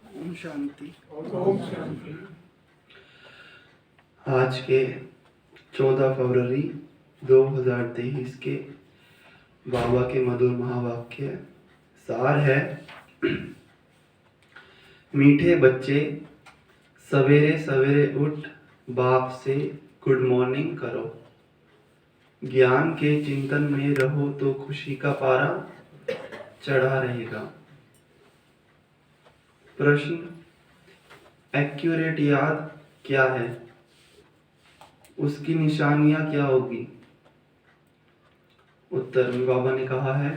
ओम शांति। ओम शांति। आज के 14 फरवरी 2023 के बाबा के मधुर महावाक्य सार है। मीठे बच्चे, सवेरे सवेरे उठ बाप से गुड मॉर्निंग करो। ज्ञान के चिंतन में रहो तो खुशी का पारा चढ़ा रहेगा। प्रश्न, एक्यूरेट याद क्या है? उसकी निशानियां क्या होगी? उत्तर में बाबा ने कहा है,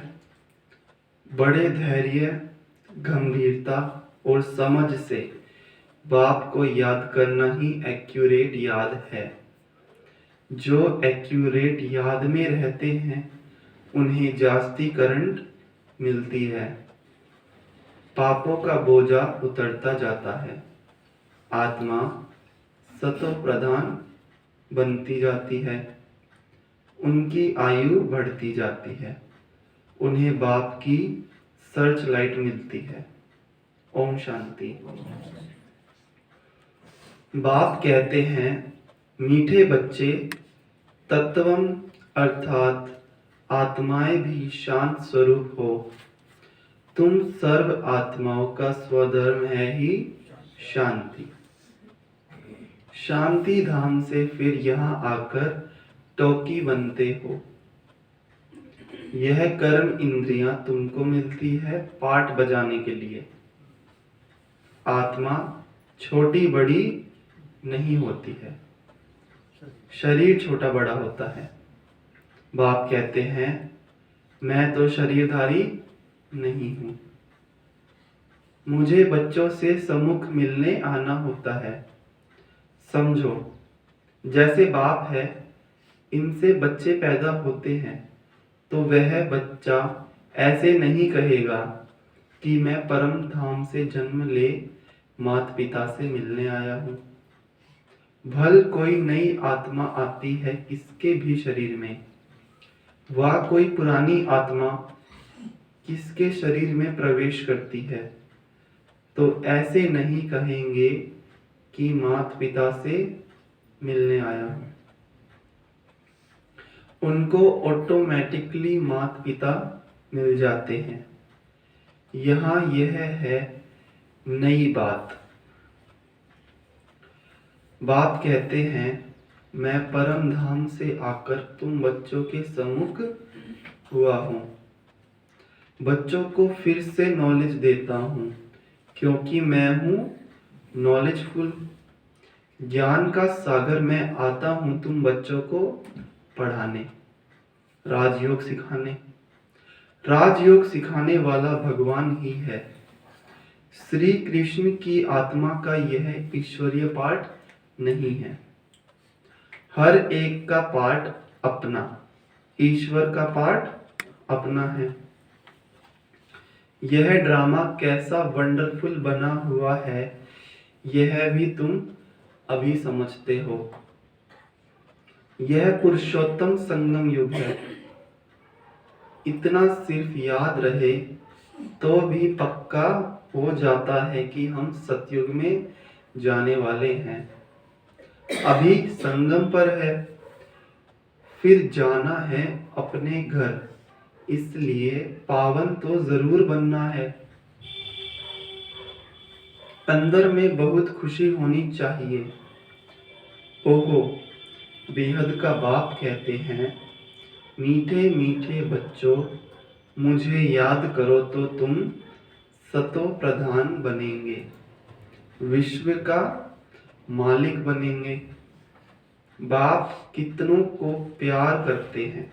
बड़े धैर्य, गंभीरता और समझ से बाप को याद करना ही एक्यूरेट याद है। जो एक्यूरेट याद में रहते हैं उन्हें जास्ती करंट मिलती है, पापों का बोझा उतरता जाता है, आत्मा सतो प्रधान बनती जाती है, उनकी आयु बढ़ती जाती है, उन्हें बाप की सर्च लाइट मिलती है। ओम शांति। बाप कहते हैं, मीठे बच्चे, तत्वम अर्थात आत्माएं भी शांत स्वरूप हो। तुम सर्व आत्माओं का स्वधर्म है ही शांति। शांति धाम से फिर यहाँ आकर टोकी बनते हो। यह कर्म इंद्रियां तुमको मिलती है पाठ बजाने के लिए। आत्मा छोटी बड़ी नहीं होती है, शरीर छोटा बड़ा होता है। बाप कहते हैं, मैं तो शरीरधारी नहीं हूं, मुझे बच्चों से सम्मुख मिलने आना होता है। समझो, जैसे बाप है, इनसे बच्चे पैदा होते हैं तो वह बच्चा ऐसे नहीं कहेगा कि मैं परम धाम से जन्म ले माता पिता से मिलने आया हूं। भल कोई नई आत्मा आती है किसके भी शरीर में, वह कोई पुरानी आत्मा किसके शरीर में प्रवेश करती है तो ऐसे नहीं कहेंगे कि माता पिता से मिलने आया हूं। उनको ऑटोमेटिकली माता पिता मिल जाते हैं। यहाँ यह है नई बात। बाप कहते हैं, मैं परम धाम से आकर तुम बच्चों के सम्मुख हुआ हूँ। बच्चों को फिर से नॉलेज देता हूँ क्योंकि मैं हूँ नॉलेजफुल। ज्ञान का सागर मैं आता हूँ तुम बच्चों को पढ़ाने, राजयोग सिखाने। राजयोग सिखाने वाला भगवान ही है। श्री कृष्ण की आत्मा का यह ईश्वरीय पाठ नहीं है। हर एक का पाठ अपना, ईश्वर का पाठ अपना है। यह ड्रामा कैसा वंडरफुल बना हुआ है, यह भी तुम अभी समझते हो। यह पुरुषोत्तम संगम युग है। इतना सिर्फ याद रहे तो भी पक्का हो जाता है कि हम सतयुग में जाने वाले हैं। अभी संगम पर है, फिर जाना है अपने घर, इसलिए पावन तो जरूर बनना है। अंदर में बहुत खुशी होनी चाहिए। ओहो, बेहद का बाप कहते हैं, मीठे मीठे बच्चों, मुझे याद करो तो तुम सतो प्रधान बनेंगे, विश्व का मालिक बनेंगे। बाप कितनों को प्यार करते हैं,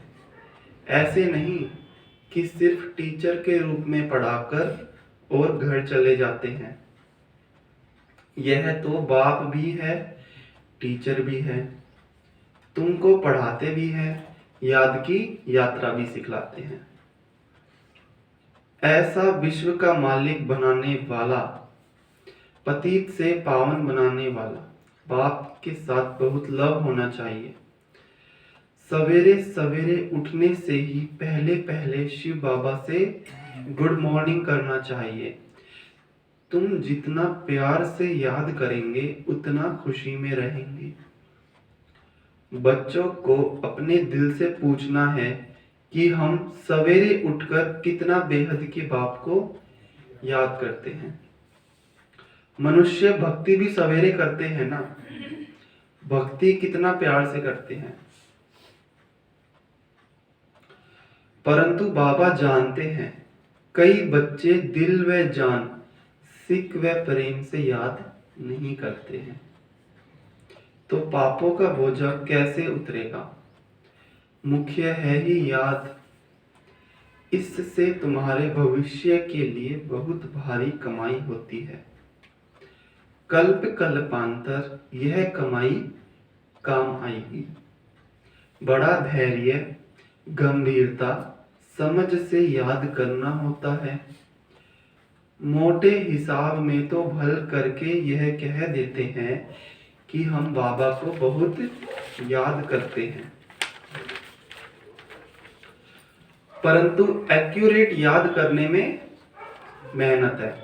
ऐसे नहीं कि सिर्फ टीचर के रूप में पढ़ाकर और घर चले जाते हैं। यह तो बाप भी है, टीचर भी है, तुमको पढ़ाते भी हैं, याद की यात्रा भी सिखलाते हैं। ऐसा विश्व का मालिक बनाने वाला, पतित से पावन बनाने वाला बाप के साथ बहुत लव होना चाहिए। सवेरे सवेरे उठने से ही पहले पहले शिव बाबा से गुड मॉर्निंग करना चाहिए। तुम जितना प्यार से याद करेंगे उतना खुशी में रहेंगे। बच्चों को अपने दिल से पूछना है कि हम सवेरे उठकर कितना बेहद के बाप को याद करते हैं। मनुष्य भक्ति भी सवेरे करते हैं ना, भक्ति कितना प्यार से करते हैं। परंतु बाबा जानते हैं कई बच्चे दिल व जान, सिक व प्रेम से याद नहीं करते हैं, तो पापों का बोझा कैसे उतरेगा। मुख्य है ही याद, इससे तुम्हारे भविष्य के लिए बहुत भारी कमाई होती है। कल्प कल्पांतर यह कमाई काम आएगी। बड़ा धैर्य, गंभीरता, समझ से याद करना होता है। मोटे हिसाब में तो भल करके यह कह देते हैं कि हम बाबा को बहुत याद करते हैं, परंतु एक्यूरेट याद करने में मेहनत है।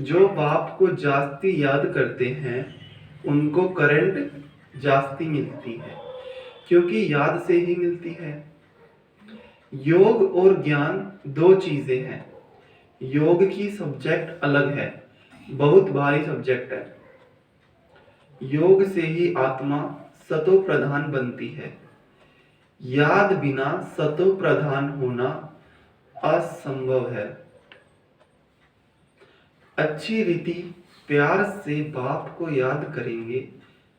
जो बाप को जास्ती याद करते हैं उनको करंट जास्ती मिलती है, क्योंकि याद से ही मिलती है। योग और ज्ञान दो चीजें हैं। योग की सब्जेक्ट अलग है, बहुत भारी सब्जेक्ट है। योग से ही आत्मा सतो प्रधान बनती है। याद बिना सतो प्रधान होना असंभव है। अच्छी रीति प्यार से बाप को याद करेंगे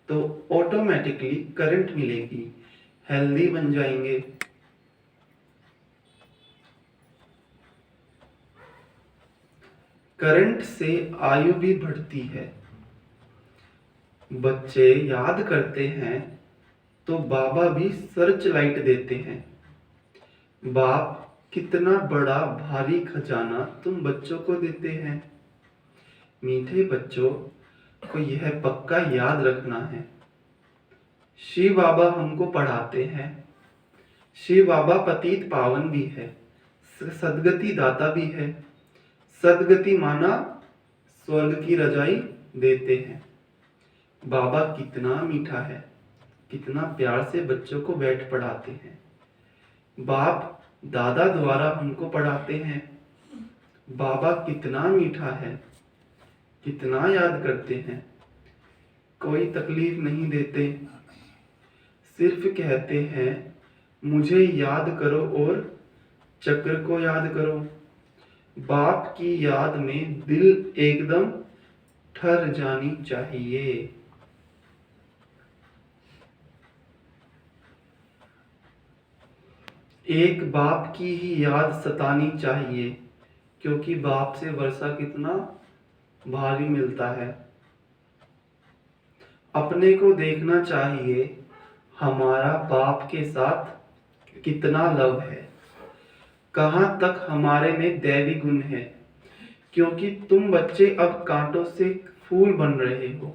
तो ऑटोमेटिकली करंट मिलेगी, हेल्दी बन जाएंगे। करंट से आयु भी बढ़ती है। बच्चे याद करते हैं तो बाबा भी सर्च लाइट देते हैं। बाप कितना बड़ा भारी खजाना तुम बच्चों को देते हैं। मीठे बच्चों को यह पक्का याद रखना है, शिव बाबा हमको पढ़ाते हैं। शिव बाबा पतित पावन भी है, सदगति दाता भी है। सदगति माना स्वर्ग की रजाई देते हैं। बाबा कितना मीठा है, कितना प्यार से बच्चों को बैठ पढ़ाते हैं। बाप दादा द्वारा हमको पढ़ाते हैं। बाबा कितना मीठा है, कितना याद करते हैं। कोई तकलीफ नहीं देते, सिर्फ कहते हैं मुझे याद करो और चक्र को याद करो। बाप की याद में दिल एकदम ठहर जानी चाहिए। एक बाप की ही याद सतानी चाहिए, क्योंकि बाप से वर्षा कितना भारी मिलता है। अपने को देखना चाहिए हमारा बाप के साथ कितना लव है, कहां तक हमारे में दैवी गुण है। क्योंकि तुम बच्चे अब कांटों से फूल बन रहे हो।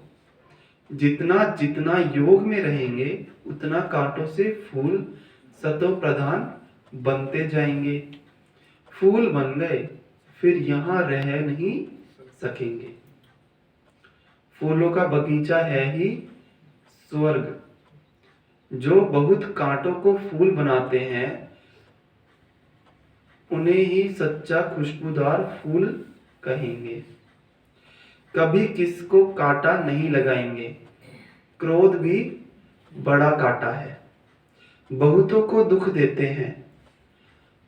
जितना जितना योग में रहेंगे उतना कांटों से फूल सतो प्रधान बनते जाएंगे। फूल बन गए फिर यहाँ रह नहीं सकेंगे। फूलों का बगीचा है ही स्वर्ग। जो बहुत कांटों को फूल बनाते हैं उन्हें ही सच्चा खुशबूदार फूल कहेंगे। कभी किसको कांटा नहीं लगाएंगे। क्रोध भी बड़ा कांटा है, बहुतों को दुख देते हैं।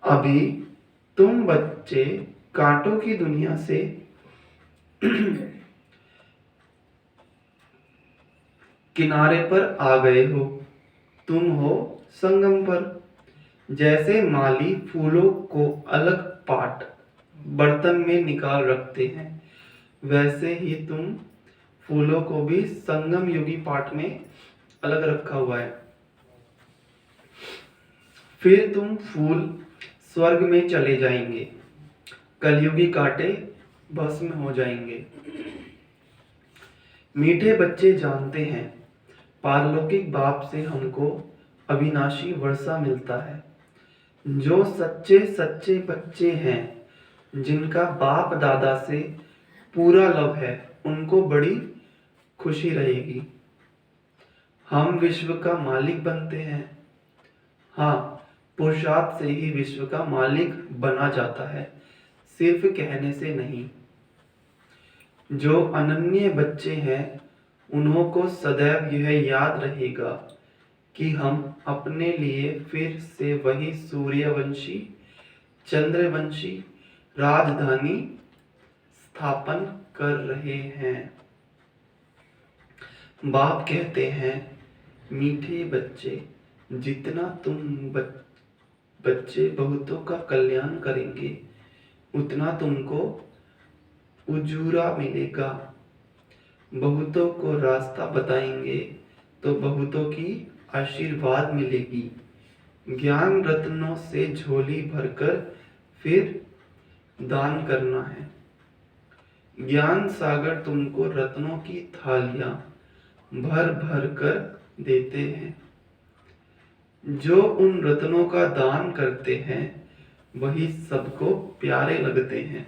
अभी तुम बच्चे कांटों की दुनिया से किनारे पर आ गए हो। तुम हो संगम पर। जैसे माली फूलों को अलग पाट बर्तन में निकाल रखते हैं, वैसे ही तुम फूलों को भी संगम योगी पाट में अलग रखा हुआ है। फिर तुम फूल स्वर्ग में चले जाएंगे, कलयुगी कांटे भस्म हो जाएंगे। मीठे बच्चे जानते हैं पारलौकिक बाप से हमको अविनाशी वर्षा मिलता है। जो सच्चे सच्चे बच्चे हैं जिनका बाप दादा से पूरा लव है, उनको बड़ी खुशी रहेगी। हम विश्व का मालिक बनते हैं। हाँ, पुरुषार्थ से ही विश्व का मालिक बना जाता है, सिर्फ कहने से नहीं। जो अनन्य बच्चे हैं, उन्हों को सदैव यह याद रहेगा कि हम अपने लिए फिर से वही सूर्यवंशी, चंद्रवंशी राजधानी स्थापन कर रहे हैं। बाप कहते हैं, मीठे बच्चे, जितना तुम बच्चे बहुतों का कल्याण करेंगे, उतना तुमको उजूरा मिलेगा। बहुतों को रास्ता बताएंगे तो बहुतों की आशीर्वाद मिलेगी। ज्ञान रत्नों से झोली भरकर फिर दान करना है। ज्ञान सागर तुमको रत्नों की थालियां भर भर कर देते हैं। जो उन रत्नों का दान करते हैं, वही सबको प्यारे लगते हैं।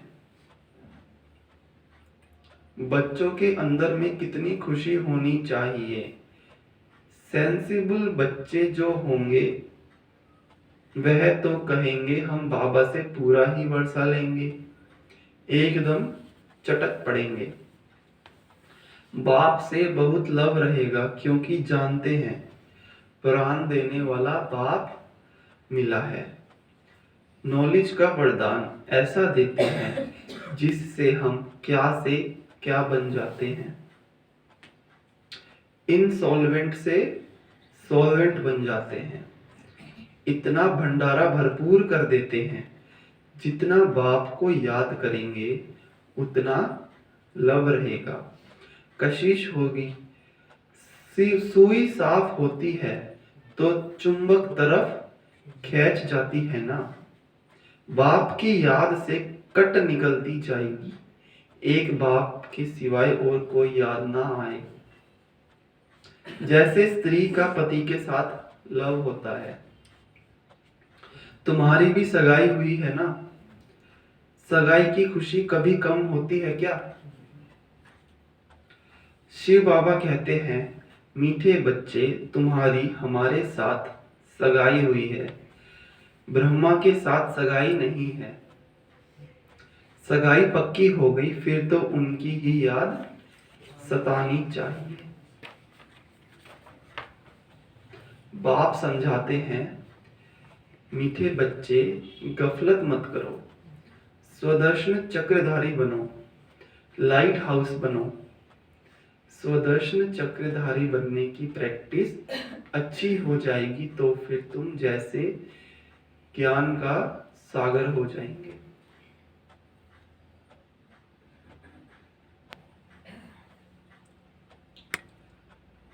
बच्चों के अंदर में कितनी खुशी होनी चाहिए। सेंसिबल बच्चे जो होंगे, वह तो कहेंगे हम बाबा से पूरा ही वर्षा लेंगे, एकदम चटक पड़ेंगे। बाप से बहुत लव रहेगा, क्योंकि जानते हैं प्राण देने वाला बाप मिला है। नॉलेज का वरदान ऐसा देते हैं जिससे हम क्या से क्या बन जाते हैं। इनसॉल्वेंट से सॉल्वेंट बन जाते हैं। इतना भंडारा भरपूर कर देते हैं, जितना बाप को याद करेंगे उतना लव रहेगा। कशिश होगी, सुई साफ होती है तो चुंबक तरफ खींच जाती है ना। बाप की याद से कट निकलती जाएगी, एक बाप के सिवाय और कोई याद ना आए। जैसे स्त्री का पति के साथ लव होता है। तुम्हारी भी सगाई हुई है ना। सगाई की खुशी कभी कम होती है क्या? शिव बाबा कहते हैं, मीठे बच्चे, तुम्हारी हमारे साथ सगाई हुई है, ब्रह्मा के साथ सगाई नहीं है। सगाई पक्की हो गई, फिर तो उनकी ही याद सतानी चाहिए। बाप समझाते हैं, मीठे बच्चे, गफलत मत करो, स्वदर्शन चक्रधारी बनो, लाइट हाउस बनो। स्वदर्शन चक्रधारी बनने की प्रैक्टिस अच्छी हो जाएगी तो फिर तुम जैसे ज्ञान का सागर हो जाएंगे।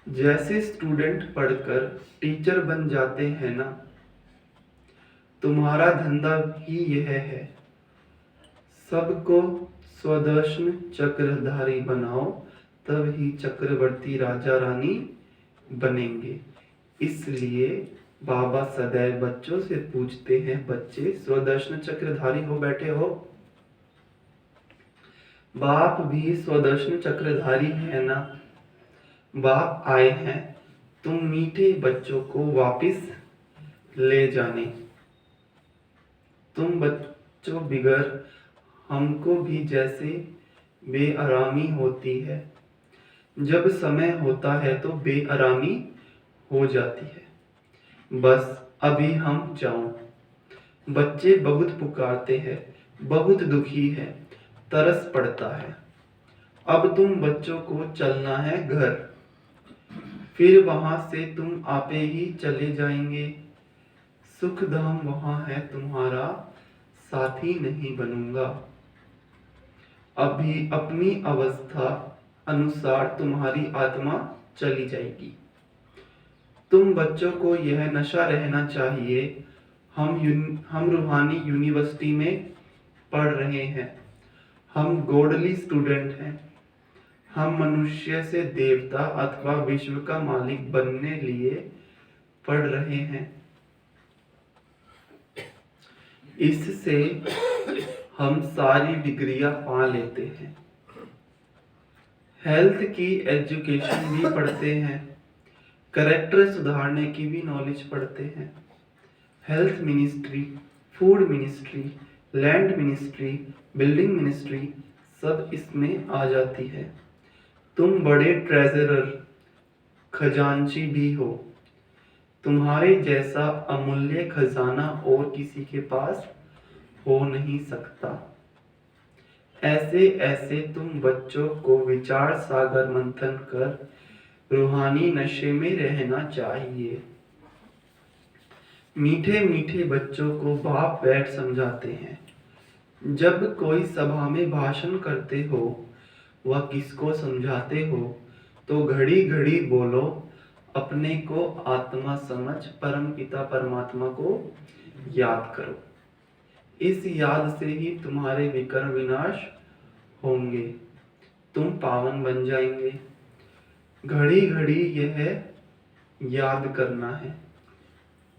जैसे स्टूडेंट पढ़कर टीचर बन जाते हैं ना, तुम्हारा धंधा ही यह है, सबको स्वदर्शन चक्रधारी बनाओ, तब ही चक्रवर्ती राजा रानी बनेंगे। इसलिए बाबा सदैव बच्चों से पूछते हैं, बच्चे स्वदर्शन चक्रधारी हो बैठे हो? बाप भी स्वदर्शन चक्रधारी है ना। बाप आए हैं तुम मीठे बच्चों को वापिस ले जाने। तुम बच्चों बिगर हमको भी जैसे बेआरामी होती है, जब समय होता है तो बेआरामी हो जाती है। बस अभी हम जाऊं। बच्चे बहुत पुकारते हैं, बहुत दुखी है, तरस पड़ता है। अब तुम बच्चों को चलना है घर, फिर वहां से तुम आपे ही चले जाएंगे। सुख धाम वहां है, तुम्हारा साथी नहीं बनूंगा। अभी अपनी अवस्था अनुसार तुम्हारी आत्मा चली जाएगी। तुम बच्चों को यह नशा रहना चाहिए, हम रूहानी यूनिवर्सिटी में पढ़ रहे हैं, हम गॉडली स्टूडेंट हैं, हम मनुष्य से देवता अथवा विश्व का मालिक बनने लिए पढ़ रहे हैं। इससे हम सारी डिग्रियां पा लेते हैं। हेल्थ की एजुकेशन भी पढ़ते हैं, करेक्टर सुधारने की भी नॉलेज पढ़ते हैं। Health ministry, food ministry, land ministry, building ministry सब इसमें आ जाती है। तुम बड़े ट्रेजरर, खजांची भी हो। तुम्हारे जैसा अमूल्य खजाना और किसी के पास हो नहीं सकता। ऐसे ऐसे तुम बच्चों को विचार सागर मंथन कर रूहानी नशे में रहना चाहिए। मीठे मीठे बच्चों को बाप बैठ समझाते हैं। जब कोई सभा में भाषण करते हो वह किसको समझाते हो तो घड़ी घड़ी बोलो, अपने को आत्मा समझ परम पिता परमात्मा को याद करो। इस याद से ही तुम्हारे विकर्म विनाश होंगे, तुम पावन बन जाएंगे। घड़ी घड़ी यह याद करना है,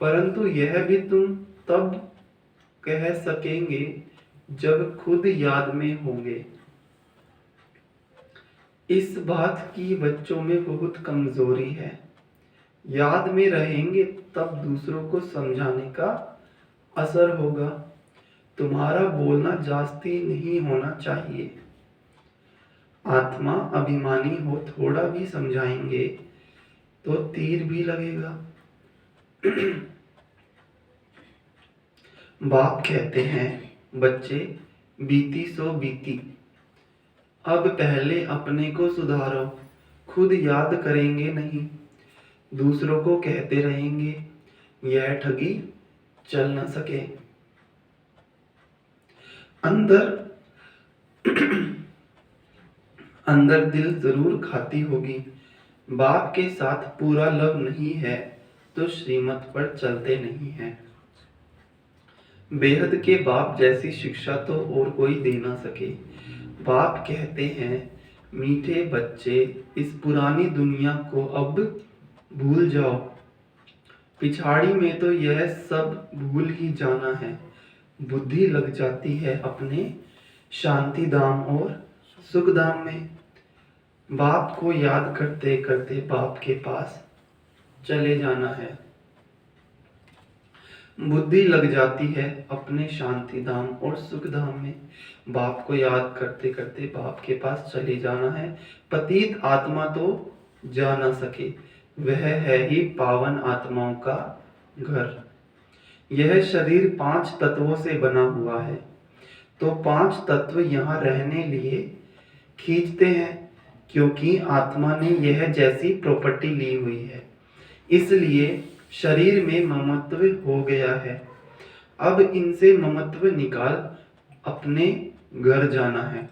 परंतु यह भी तुम तब कह सकेंगे जब खुद याद में होंगे। इस बात की बच्चों में बहुत कमजोरी है। याद में रहेंगे तब दूसरों को समझाने का असर होगा। तुम्हारा बोलना जास्ती नहीं होना चाहिए। आत्मा अभिमानी हो, थोड़ा भी समझाएंगे तो तीर भी लगेगा। बाप कहते हैं, बच्चे बीती सो बीती, अब पहले अपने को सुधारो। खुद याद करेंगे नहीं, दूसरों को कहते रहेंगे, यह ठगी चल न सके। अंदर अंदर दिल जरूर खाती होगी। बाप के साथ पूरा लव नहीं है तो श्रीमत पर चलते नहीं हैं। बेहद के बाप जैसी शिक्षा तो और कोई दे ना सके। बाप कहते हैं, मीठे बच्चे इस पुरानी दुनिया को अब भूल जाओ। पिछाड़ी में तो यह सब भूल ही जाना है। बुद्धि लग जाती है अपने शांति धाम और सुख धाम में। बाप को याद करते करते बाप के पास चले जाना है। बुद्धि लग जाती है अपने शांति धाम और सुख धाम में। बाप को याद करते करते बाप के पास चले जाना है। पतित आत्मा तो जा ना सके, वह है ही पावन आत्माओं का घर। यह शरीर 5 तत्वों से बना हुआ है, तो 5 तत्व यहाँ रहने लिए खींचते हैं, क्योंकि आत्मा ने यह जैसी प्रॉपर्टी ली हुई है, इसलिए शरीर में ममत्व हो गया है। अब इनसे ममत्व निकाल अपने घर जाना है,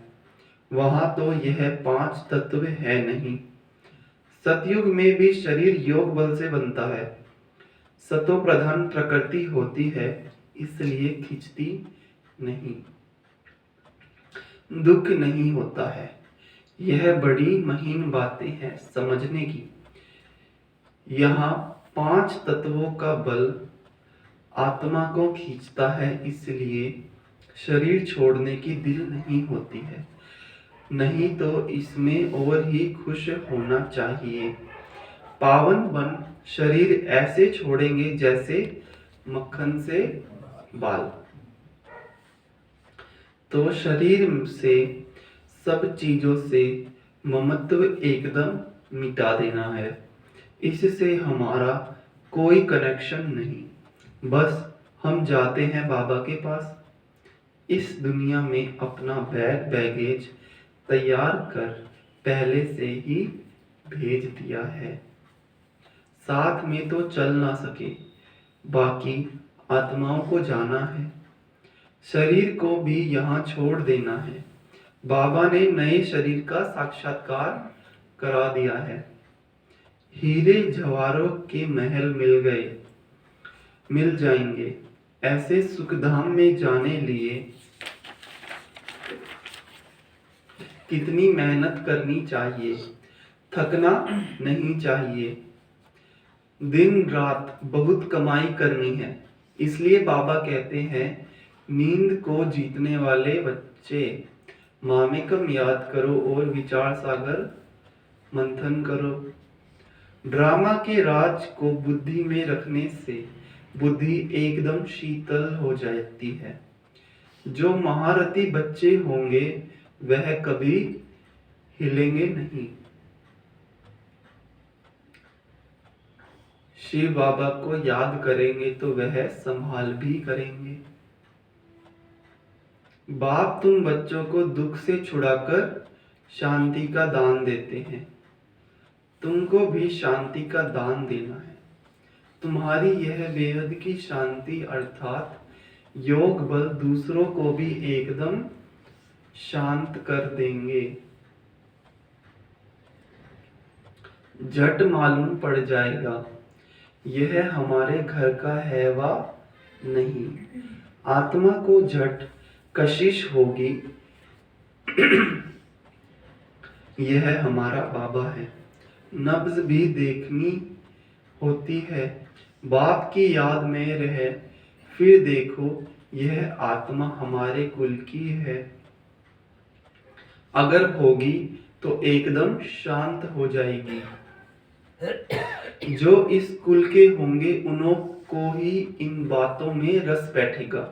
वहां तो यह 5 तत्व है नहीं। सतयुग में भी शरीर योग बल से बनता है। सतो प्रधान प्रकृति होती है, इसलिए खिंचती नहीं, दुख नहीं होता है। यह बड़ी महीन बातें हैं समझने की। यहाँ 5 तत्वों का बल आत्मा को खींचता है, इसलिए शरीर छोड़ने की दिल नहीं होती है। नहीं तो इसमें और ही खुश होना चाहिए। पावन बन शरीर ऐसे छोड़ेंगे जैसे मक्खन से बाल। तो शरीर से सब चीजों से ममत्व एकदम मिटा देना है। इससे हमारा कोई कनेक्शन नहीं, बस हम जाते हैं बाबा के पास। इस दुनिया में अपना बैग बैगेज तैयार कर पहले से ही भेज दिया है। साथ में तो चल ना सके, बाकी आत्माओं को जाना है। शरीर को भी यहाँ छोड़ देना है। बाबा ने नए शरीर का साक्षात्कार करा दिया है। हीरे जवाहरों के महल मिल जाएंगे। ऐसे सुखधाम में जाने लिए कितनी मेहनत करनी चाहिए, थकना नहीं चाहिए। दिन रात बहुत कमाई करनी है, इसलिए बाबा कहते हैं नींद को जीतने वाले बच्चे, मामेकम याद करो और विचार सागर मंथन करो। ड्रामा के राज को बुद्धि में रखने से बुद्धि एकदम शीतल हो जाती है। जो महारथी बच्चे होंगे वह कभी हिलेंगे नहीं। शिव बाबा को याद करेंगे तो वह संभाल भी करेंगे। बाप तुम बच्चों को दुख से छुड़ाकर शांति का दान देते हैं। तुमको भी शांति का दान देना है। तुम्हारी यह बेहद की शांति अर्थात योग बल दूसरों को भी एकदम शांत कर देंगे। झट मालूम पड़ जाएगा यह हमारे घर का है वा नहीं। आत्मा को झट कशिश होगी यह हमारा बाबा है। नब्ज भी देखनी होती है। बाप की याद में रहे फिर देखो यह आत्मा हमारे कुल की है। अगर होगी तो एकदम शांत हो जाएगी। जो इस कुल के होंगे उन्हों को ही इन बातों में रस बैठेगा।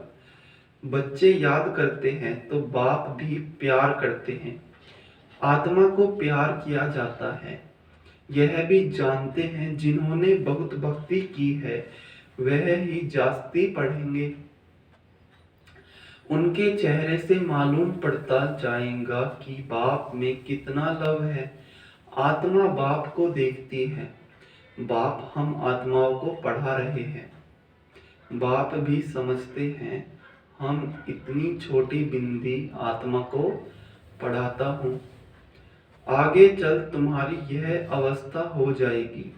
बच्चे याद करते हैं तो बाप भी प्यार करते हैं। आत्मा को प्यार किया जाता है यह भी जानते हैं। जिन्होंने बहुत भक्ति की है वह ही जास्ती पढ़ेंगे। उनके चेहरे से मालूम पड़ता जाएगा कि बाप में कितना लव है। आत्मा बाप को देखती है। बाप हम आत्माओं को पढ़ा रहे हैं। बाप भी समझते हैं हम इतनी छोटी बिंदी आत्मा को पढ़ाता हूँ। आगे चल तुम्हारी यह अवस्था हो जाएगी।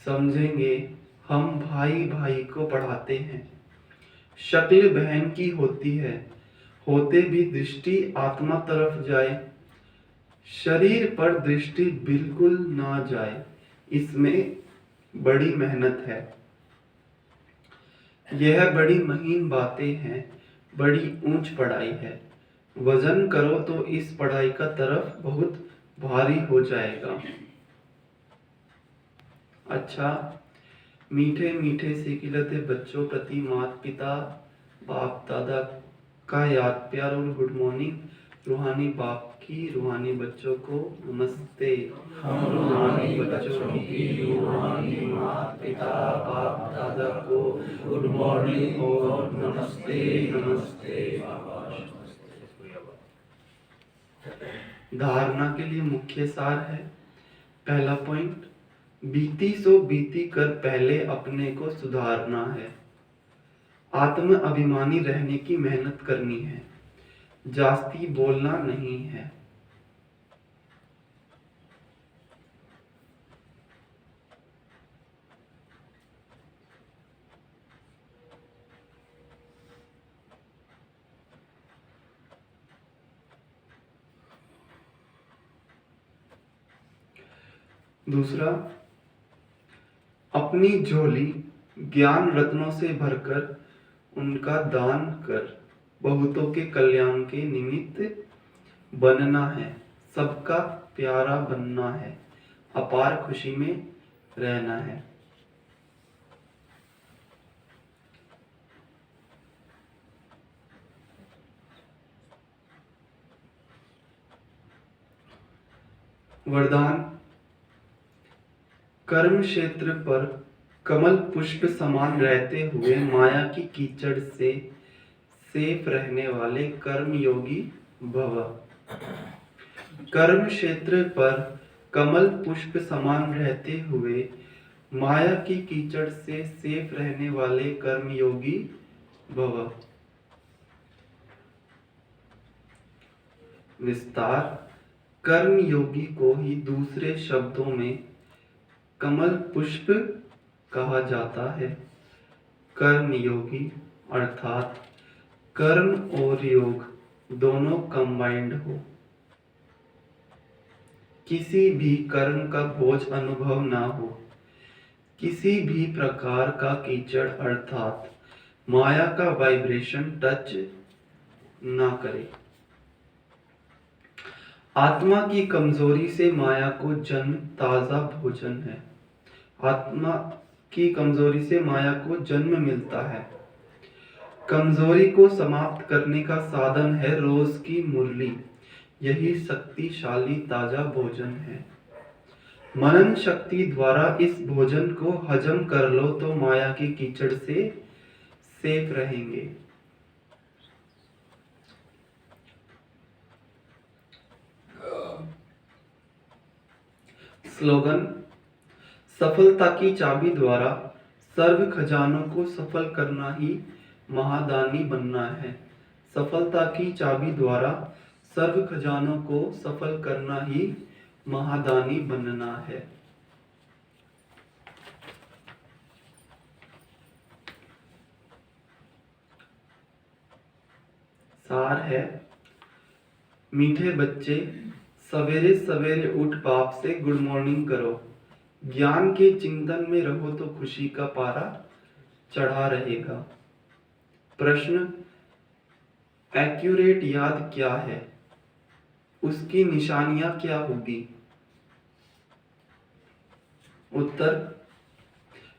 समझेंगे हम भाई भाई को पढ़ाते हैं। शक्ल बहन की होती है होते भी दृष्टि आत्मा तरफ जाए। शरीर पर दृष्टि बिल्कुल ना जाए। इसमें बड़ी मेहनत है। यह बड़ी महीन बातें हैं। बड़ी ऊंच पढ़ाई है। वजन करो तो इस पढ़ाई का तरफ बहुत भारी हो जाएगा। अच्छा, मीठे मीठे से खिलते बच्चों प्रति माता पिता बाप दादा का याद प्यार और गुड मॉर्निंग। रूहानी बाप की रूहानी बच्चों को नमस्ते। हम रूहानी बच्चों की रूहानी माता पिता बाप दादा को गुड मॉर्निंग और नमस्ते नमस्ते। धारणा के लिए मुख्य सार है। पहला पॉइंट, बीती सो बीती कर पहले अपने को सुधारना है। आत्म अभिमानी रहने की मेहनत करनी है। जास्ती बोलना नहीं है। दूसरा, अपनी झोली ज्ञान रत्नों से भरकर उनका दान कर बहुतों के कल्याण के निमित्त बनना है। सबका प्यारा बनना है। अपार खुशी में रहना है। वरदान, कर्म क्षेत्र पर कमल पुष्प समान रहते हुए माया की कीचड़ से सेफ रहने वाले कर्म योगी भव। कर्म क्षेत्र पर कमल पुष्प समान रहते हुए माया की कीचड़ से सेफ रहने वाले कर्म योगी भव। विस्तार, कर्म योगी को ही दूसरे शब्दों में कमल पुष्प कहा जाता है। कर्म योगी अर्थात कर्म और योग दोनों कंबाइंड हो। किसी भी कर्म का बोझ अनुभव ना हो। किसी भी प्रकार का कीचड़ अर्थात माया का वाइब्रेशन टच ना करे। आत्मा की कमजोरी से माया को जन्म ताजा भोजन है। आत्मा की कमजोरी से माया को जन्म मिलता है। कमजोरी को समाप्त करने का साधन है रोज की मुरली। यही शक्तिशाली ताजा भोजन है। मनन शक्ति द्वारा इस भोजन को हजम कर लो तो माया की कीचड़ से सेफ रहेंगे। स्लोगन: सफलता की चाबी द्वारा सर्व खजानों को सफल करना ही महादानी बनना है। सफलता की चाबी द्वारा सर्व खजानों को सफल करना ही महादानी बनना है। सार है: मीठे बच्चे, सवेरे सवेरे उठ बाप से गुड मॉर्निंग करो। ज्ञान के चिंतन में रहो तो खुशी का पारा चढ़ा रहेगा। प्रश्न: एक्यूरेट याद क्या है? उसकी निशानियां क्या होगी? उत्तर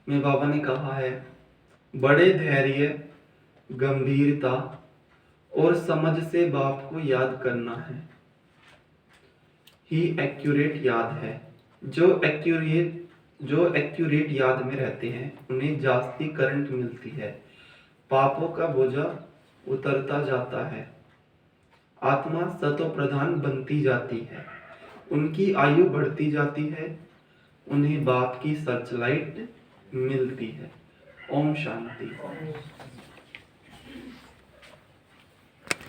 में बाबा ने कहा है, बड़े धैर्य, गंभीरता और समझ से बाप को याद करना है ही एक्यूरेट याद है। जो एक्यूरेट याद में रहते हैं उन्हें जास्ती करंट मिलती है। पापों का बोझा उतरता जाता है। आत्मा सतो प्रधान बनती जाती है। उनकी आयु बढ़ती जाती है। उन्हें बाप की सर्चलाइट मिलती है। ओम शांति।